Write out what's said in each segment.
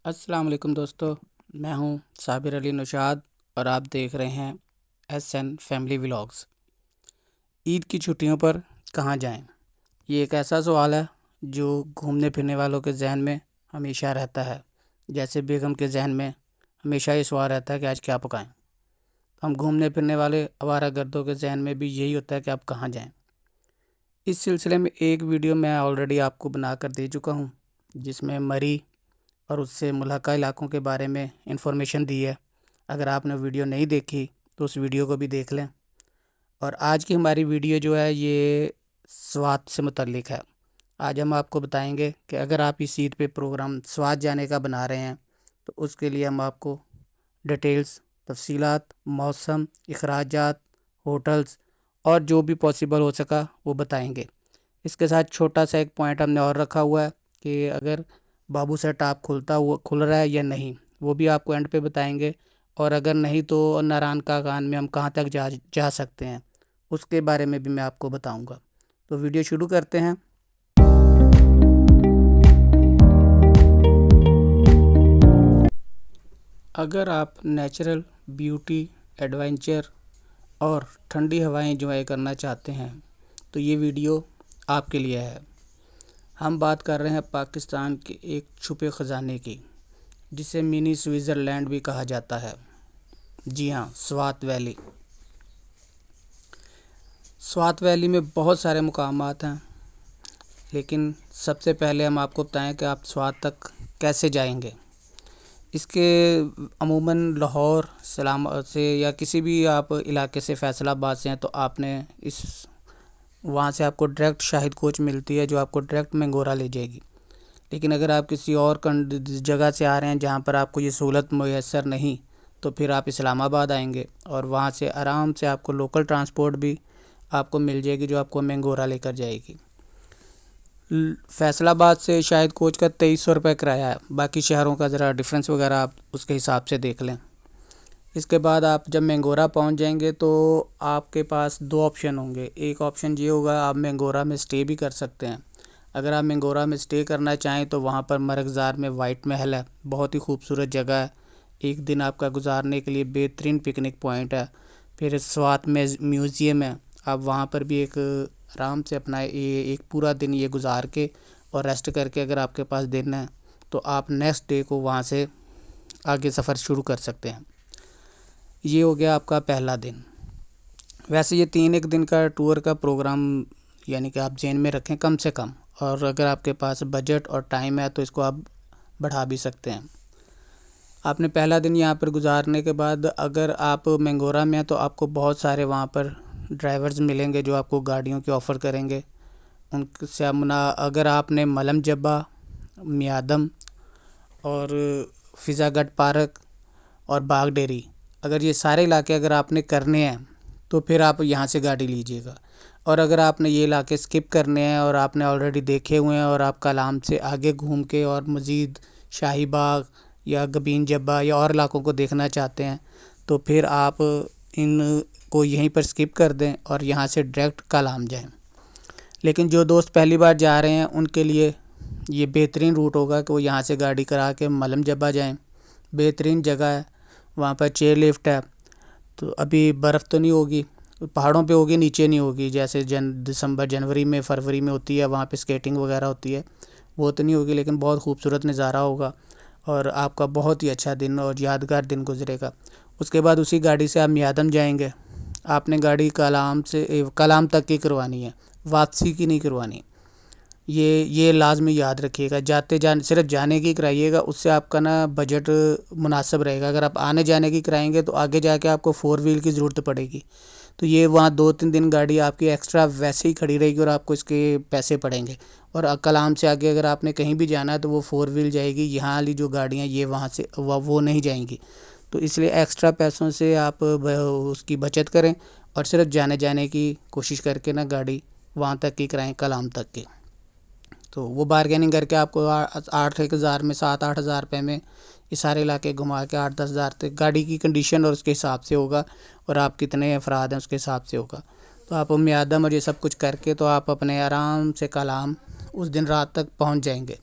अस्सलाम वालेकुम दोस्तों। मैं हूं साबिर अली नौशाद और आप देख रहे हैं एसएन फैमिली व्लॉग्स। ईद की छुट्टियों पर कहाँ जाएं? ये एक ऐसा सवाल है जो घूमने फिरने वालों के जहन में हमेशा रहता है। जैसे बेगम के जहन में हमेशा ये सवाल रहता है कि आज क्या पकाएं। हम घूमने फिरने वाले आवारागर्दों के जहन में भी यही होता है कि आप कहाँ जाएं। इस सिलसिले में एक वीडियो मैं ऑलरेडी आपको बना कर दे चुका हूँ, जिसमें मरी और उससे मुल्हका इलाकों के बारे में इंफॉर्मेशन दी है। अगर आपने वीडियो नहीं देखी तो उस वीडियो को भी देख लें। और आज की हमारी वीडियो जो है ये स्वात से मुतल्लिक है। आज हम आपको बताएंगे कि अगर आप इस ईद पे प्रोग्राम स्वात जाने का बना रहे हैं तो उसके लिए हम आपको डिटेल्स, तफसीलात, मौसम, अखराजात, होटल्स और जो भी पॉसिबल हो सका वो बताएंगे। इसके साथ छोटा सा एक पॉइंट हमने और रखा हुआ है कि अगर बाबू सेट आप खुल रहा है या नहीं, वो भी आपको एंड पे बताएंगे। और अगर नहीं तो नारायण का कान में हम कहाँ तक जा सकते हैं उसके बारे में भी मैं आपको बताऊंगा। तो वीडियो शुरू करते हैं। अगर आप नेचुरल ब्यूटी, एडवेंचर और ठंडी हवाएं एंजॉय करना चाहते हैं तो ये वीडियो आपके लिए है। हम बात कर रहे हैं पाकिस्तान के एक छुपे ख़जाने की, जिसे मिनी स्विट्ज़रलैंड भी कहा जाता है। जी हाँ, स्वात वैली। स्वात वैली में बहुत सारे मुकामात हैं, लेकिन सबसे पहले हम आपको बताएं कि आप स्वात तक कैसे जाएंगे। इसके अमूमन लाहौर सलाम से या किसी भी आप इलाके से, फैसलाबाद से हैं तो आपने इस वहाँ से आपको डायरेक्ट शाहिद कोच मिलती है जो आपको डायरेक्ट मंगोरा ले जाएगी। लेकिन अगर आप किसी और जगह से आ रहे हैं जहाँ पर आपको ये सहूलत मैसर नहीं, तो फिर आप इस्लामाबाद आएंगे और वहाँ से आराम से आपको लोकल ट्रांसपोर्ट भी आपको मिल जाएगी जो आपको मंगोरा लेकर जाएगी। फैसलाबाद से शायद कोच का 2300 रुपये किराया है। बाकी शहरों का ज़रा डिफरेंस वगैरह आप उसके हिसाब से देख लें। इसके बाद आप जब मंगोरा पहुंच जाएंगे तो आपके पास दो ऑप्शन होंगे। एक ऑप्शन ये होगा, आप मंगोरा में स्टे भी कर सकते हैं। अगर आप मंगोरा में स्टे करना चाहें तो वहाँ पर मरगज़ार में वाइट महल है, बहुत ही खूबसूरत जगह है। एक दिन आपका गुजारने के लिए बेहतरीन पिकनिक पॉइंट है। फिर स्वात में म्यूज़ियम है, आप वहाँ पर भी एक आराम से अपना ये एक पूरा दिन ये गुजार के और रेस्ट करके अगर आपके पास दिन है तो आप नेक्स्ट डे को वहाँ से आगे सफ़र शुरू कर सकते हैं। ये हो गया आपका पहला दिन। वैसे ये 3 एक दिन का टूर का प्रोग्राम यानी कि आप जेन में रखें कम से कम, और अगर आपके पास बजट और टाइम है तो इसको आप बढ़ा भी सकते हैं। आपने पहला दिन यहाँ पर गुजारने के बाद अगर आप मंगोरा में हैं तो आपको बहुत सारे वहाँ पर ड्राइवर्स मिलेंगे जो आपको गाड़ियों की ऑफ़र करेंगे। उनसे अगर आपने मलम जब्बा, मियादम और फ़िज़ागढ़ पार्क और बाग डेरी, अगर ये सारे इलाके अगर आपने करने हैं तो फिर आप यहाँ से गाड़ी लीजिएगा। और अगर आपने ये इलाके स्किप करने हैं और आपने ऑलरेडी देखे हुए हैं और आप कलाम से आगे घूम के और मज़ीद शाही बाग या गबीन जब्बा या और इलाकों को देखना चाहते हैं तो फिर आप इन को यहीं पर स्किप कर दें और यहाँ से डायरेक्ट कलाम जाएं। लेकिन जो दोस्त पहली बार जा रहे हैं उनके लिए ये बेहतरीन रूट होगा कि वो यहाँ से गाड़ी करा के मलम जब्बा जाएं। बेहतरीन जगह है, वहाँ पर चेयर लिफ्ट है। तो अभी बर्फ़ तो नहीं होगी, पहाड़ों पे होगी, नीचे नहीं होगी। जैसे दिसंबर जनवरी में फरवरी में होती है, वहाँ पे स्केटिंग वगैरह होती है, वो तो नहीं होगी, लेकिन बहुत खूबसूरत नज़ारा होगा और आपका बहुत ही अच्छा दिन और यादगार दिन गुजरेगा। उसके बाद उसी गाड़ी से आप मियादम जाएंगे। आपने गाड़ी कलाम तक की करवानी है, वापसी की नहीं करवानी। ये लाजमी याद रखिएगा। सिर्फ जाने की कराइएगा, उससे आपका ना बजट मुनासिब रहेगा। अगर आप आने जाने की कराएंगे तो आगे जाके आपको 4 व्हील की ज़रूरत पड़ेगी, तो ये वहाँ 2-3 दिन गाड़ी आपकी एक्स्ट्रा वैसे ही खड़ी रहेगी और आपको इसके पैसे पड़ेंगे। और कलाम से आगे अगर आपने कहीं भी जाना है तो वो 4 व्हील जाएगी, यहाँ वाली जो गाड़ियाँ ये वहाँ से वो नहीं जाएंगी। तो इसलिए एक्स्ट्रा पैसों से आप उसकी बचत करें और सिर्फ जाने की कोशिश करके ना गाड़ी वहाँ तक की कराएँ, कलाम तक की। तो वो बारगेनिंग करके आपको 8-1 हज़ार में, 7-8 हज़ार रुपये में ये सारे इलाके घुमा के 8-10 हज़ार तक, गाड़ी की कंडीशन और उसके हिसाब से होगा और आप कितने अफराद हैं उसके हिसाब से होगा। तो आप मियादम और ये सब कुछ करके तो आप अपने आराम से कलाम उस दिन रात तक पहुंच जाएंगे।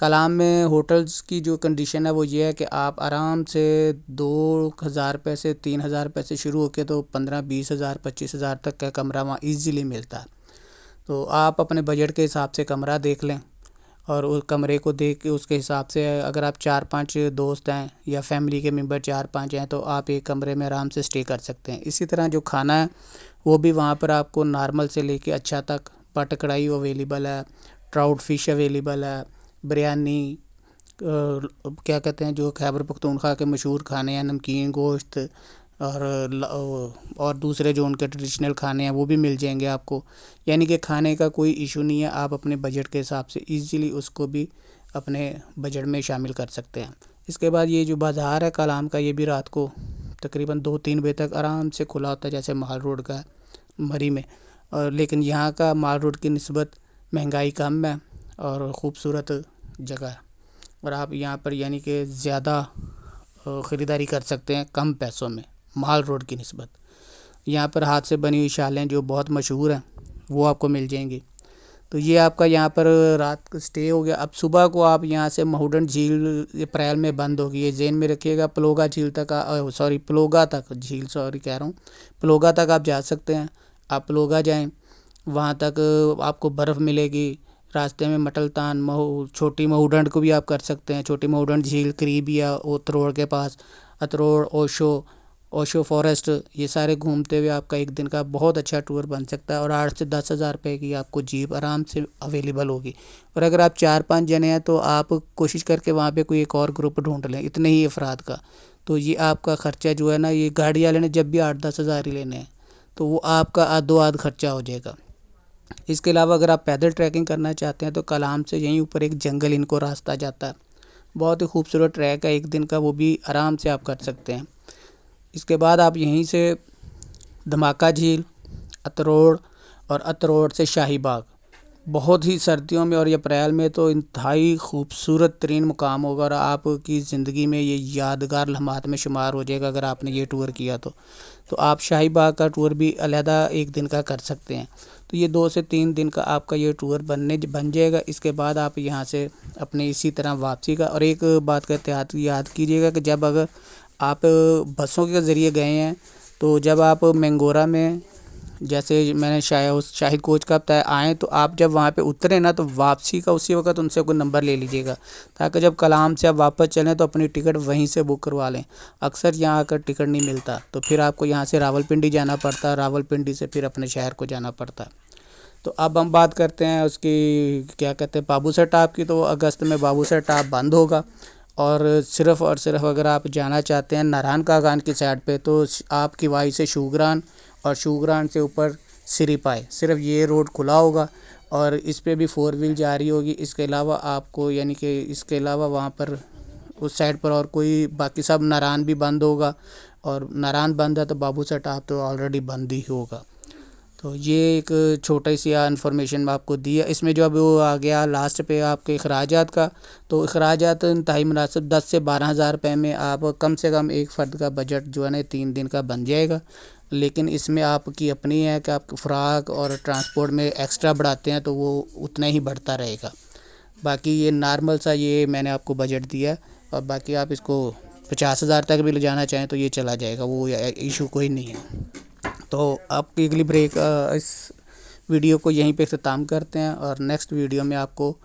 कलाम में होटल्स की जो कंडीशन है वो ये है कि आप आराम से 2,000 रुपये से 3,000 रुपये से शुरू होकर तो 15-20,000 25,000 तक का कमरा वहाँ ईज़िली मिलता है। तो आप अपने बजट के हिसाब से कमरा देख लें और उस कमरे को देख के उसके हिसाब से अगर आप 4-5 दोस्त हैं या फैमिली के मेंबर 4-5 हैं तो आप एक कमरे में आराम से स्टे कर सकते हैं। इसी तरह जो खाना है वो भी वहाँ पर आपको नॉर्मल से लेके अच्छा तक पट कढ़ाई अवेलेबल है, ट्राउट फिश अवेलेबल है, बिरयानी क्या कहते हैं जो खैबर पख्तूनख्वा के मशहूर खाने हैं, नमकीन गोश्त और दूसरे जो उनके ट्रेडिशनल खाने हैं वो भी मिल जाएंगे आपको। यानी कि खाने का कोई इशू नहीं है, आप अपने बजट के हिसाब से इजीली उसको भी अपने बजट में शामिल कर सकते हैं। इसके बाद ये जो बाज़ार है कलाम का, ये भी रात को तकरीबन 2-3 बजे तक आराम से खुला होता है, जैसे माल रोड का है मरी में। और लेकिन यहाँ का माल रोड की निस्बत महंगाई कम है और ख़ूबसूरत जगह है और आप यहाँ पर यानी कि ज़्यादा ख़रीदारी कर सकते हैं कम पैसों में माल रोड की निस्बत। यहाँ पर हाथ से बनी हुई शालें जो बहुत मशहूर हैं वो आपको मिल जाएंगी। तो ये आपका यहाँ पर रात का स्टे हो गया। अब सुबह को आप यहाँ से महूडन झील अप्रैल में बंद होगी, ये ज़हन में रखिएगा। पलोगा झील तक पलोगा तक झील कह रहा हूँ, पलोगा तक आप जा सकते हैं। आप पलोगा जाएँ, वहाँ तक आपको बर्फ़ मिलेगी। रास्ते में मटलतान छोटी महूडन को भी आप कर सकते हैं। छोटी महूडन झील करीब या अतरोड़ के पास, अतरोड़ ओशो फॉरेस्ट, ये सारे घूमते हुए आपका एक दिन का बहुत अच्छा टूर बन सकता है और 8 से 10,000 रुपये की आपको जीप आराम से अवेलेबल होगी। और अगर आप 4-5 जने हैं तो आप कोशिश करके वहाँ पे कोई एक और ग्रुप ढूंढ लें इतने ही अफराद का। तो ये आपका ख़र्चा जो है ना, ये गाड़ी वाले ने जब भी 8-10 हज़ार ही लेने हैं तो वो आपका आधो आध खर्चा हो जाएगा। इसके अलावा अगर आप पैदल ट्रैकिंग करना चाहते हैं तो कलाम से यहीं ऊपर एक जंगल इनको रास्ता जाता है, बहुत ही खूबसूरत ट्रैक है एक दिन का, वो भी आराम से आप कर सकते हैं। इसके बाद आप यहीं से धमाका झील, अतरोड़ और अतरोड़ से शाही बाग, बहुत ही सर्दियों में और अप्रैल में तो इंतहाई खूबसूरत तरीन मुकाम होगा और आपकी ज़िंदगी में ये यादगार लम्हात में शुमार हो जाएगा अगर आपने ये टूर किया तो आप शाही बाग का टूर भी अलहदा एक दिन का कर सकते हैं। तो ये 2 से 3 दिन का आपका ये टूर बन जाएगा। इसके बाद आप यहाँ से अपने इसी तरह वापसी का। और एक बात का एहतियात याद कीजिएगा कि जब अगर आप बसों के ज़रिए गए हैं तो जब आप मैंगोरा में, जैसे मैंने शाहिद कोच का बताया, आएँ तो आप जब वहाँ पे उतरे ना तो वापसी का उसी वक्त उनसे कोई नंबर ले लीजिएगा ताकि जब कलाम से आप वापस चलें तो अपनी टिकट वहीं से बुक करवा लें। अक्सर यहाँ आकर टिकट नहीं मिलता तो फिर आपको यहाँ से रावलपिंडी जाना पड़ता है, रावलपिंडी से फिर अपने शहर को जाना पड़ता है। तो अब हम बात करते हैं उसकी क्या कहते हैं बाबूसर टाप की। तो अगस्त में बाबूसर टाप बंद होगा और सिर्फ़ अगर आप जाना चाहते हैं नारायण कागान की साइड पे तो आपकी वाई से शूगरान और शूगरान से ऊपर सिरीपाए, सिर्फ ये रोड खुला होगा और इस पे भी 4 व्हील जा रही होगी। इसके अलावा आपको यानी कि इसके अलावा वहाँ पर उस साइड पर और कोई, बाकी सब नारायण भी बंद होगा और नारायण बंद है तो बाबूसर टाप तो ऑलरेडी बंद ही होगा। तो ये एक छोटी सी इन्फॉर्मेशन आपको दी है। इसमें जो अब वो आ गया लास्ट पे आपके अखराजात का, तो अखराजात इंतहाई मुनासिब 10 से 12,000 रुपये में आप कम से कम एक फ़र्द का बजट जो है ना 3 दिन का बन जाएगा। लेकिन इसमें आपकी अपनी है कि आप खुराक और ट्रांसपोर्ट में एक्स्ट्रा बढ़ाते हैं तो वो उतना ही बढ़ता रहेगा। बाकी ये नॉर्मल सा ये मैंने आपको बजट दिया है और बाकी आप इसको 50,000 तक भी ले जाना चाहें तो ये चला जाएगा, वो इशू कोई नहीं है। तो आपकी अगली ब्रेक इस वीडियो को यहीं पे ख़त्म करते हैं और नेक्स्ट वीडियो में आपको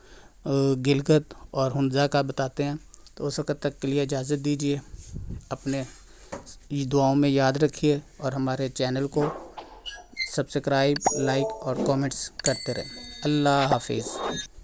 गिलगित और हुंज़ा का बताते हैं। तो उस वक्त तक के लिए इजाज़त दीजिए, अपने दुआओं में याद रखिए और हमारे चैनल को सब्सक्राइब, लाइक और कमेंट्स करते रहें। अल्लाह हाफिज़।